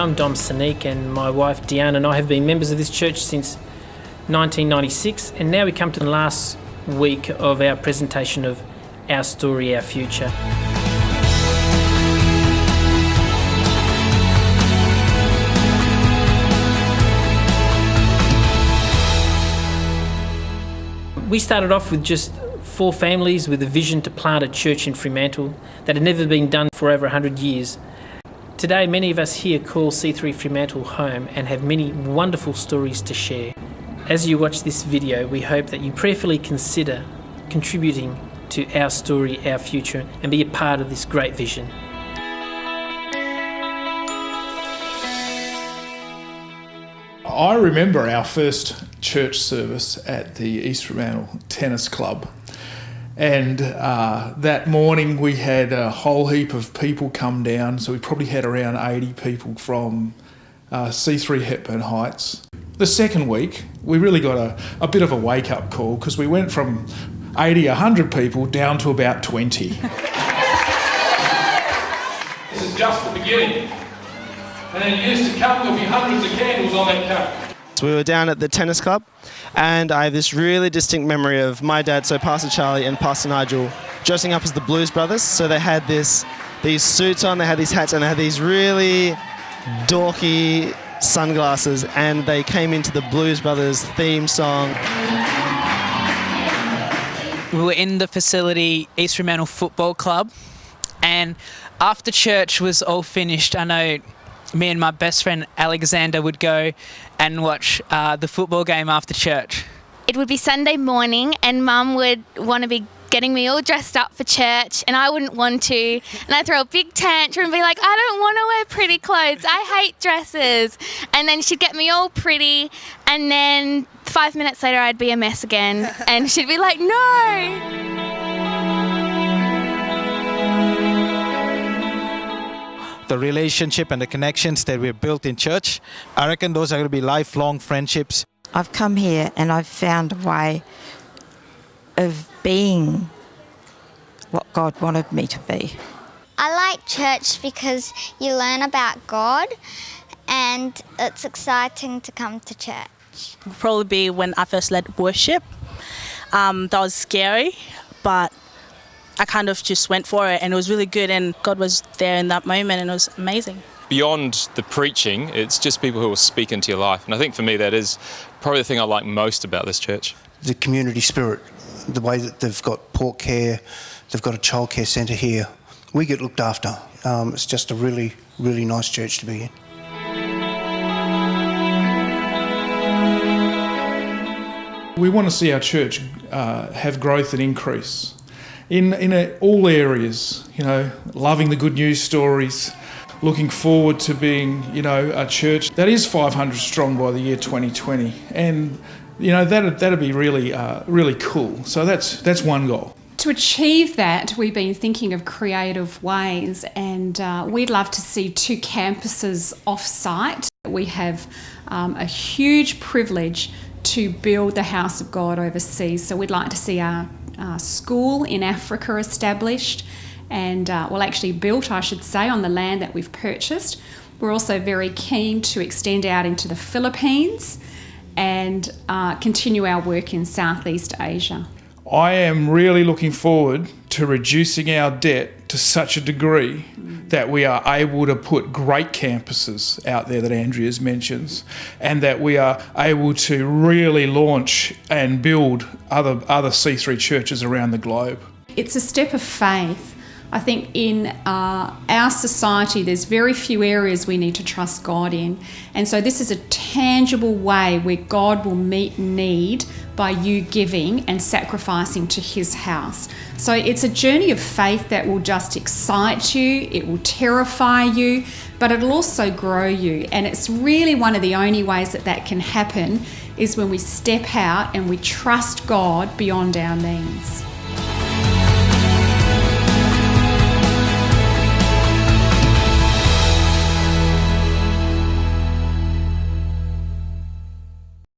I'm Dom Sanique, and my wife Deanne and I have been members of this church since 1996, and now we come to the last week of our presentation of Our Story, Our Future. We started off with just 4 families with a vision to plant a church in Fremantle that had never been done for over 100 years. Today, many of us here call C3 Fremantle home and have many wonderful stories to share. As you watch this video, we hope that you prayerfully consider contributing to Our Story, Our Future, and be a part of this great vision. I remember our first church service at the East Fremantle Tennis Club. And that morning we had a whole heap of people come down, so we probably had around 80 people from C3 Hepburn Heights. The second week we really got a bit of a wake-up call, because we went from 80, 100 people down to about 20. This is just the beginning. And in years to come there'll be hundreds of candles on that cake. We were down at the tennis club, and I have this really distinct memory of my dad, so Pastor Charlie and Pastor Nigel, dressing up as the Blues Brothers. So they had these suits on, they had these hats, and they had these really dorky sunglasses, and they came into the Blues Brothers theme song. We were in the facility, East Fremantle Football Club, and after church was all finished, I know me and my best friend Alexander would go and watch the football game after church. It would be Sunday morning and Mum would want to be getting me all dressed up for church, and I wouldn't want to, and I'd throw a big tantrum and be like, I don't want to wear pretty clothes, I hate dresses. And then she'd get me all pretty, and then 5 minutes later I'd be a mess again, and she'd be like, no. The relationship and the connections that we've built in church, I reckon those are going to be lifelong friendships. I've come here and I've found a way of being what God wanted me to be. I like church because you learn about God and it's exciting to come to church. Probably be when I first led worship. That was scary, but I kind of just went for it, and it was really good, and God was there in that moment, and it was amazing. Beyond the preaching, it's just people who will speak into your life. And I think for me that is probably the thing I like most about this church. The community spirit, the way that they've got port care, they've got a childcare centre here. We get looked after. It's just a really, really nice church to be in. We want to see our church have growth and increase in all areas, loving the good news stories, looking forward to being, a church that is 500 strong by the year 2020. And, that'd be really, really cool. So that's one goal. To achieve that, we've been thinking of creative ways, and we'd love to see 2 campuses off-site. We have a huge privilege to build the house of God overseas, so we'd like to see our school in Africa established, and actually built, I should say, on the land that we've purchased. We're also very keen to extend out into the Philippines and continue our work in Southeast Asia. I am really looking forward to reducing our debt to such a degree that we are able to put great campuses out there that Andrea's mentions, and that we are able to really launch and build other C3 churches around the globe. It's a step of faith. I think in our society there's very few areas we need to trust God in, and so this is a tangible way where God will meet need by you giving and sacrificing to His house. So it's a journey of faith that will just excite you, it will terrify you, but it'll also grow you. And it's really one of the only ways that can happen is when we step out and we trust God beyond our means.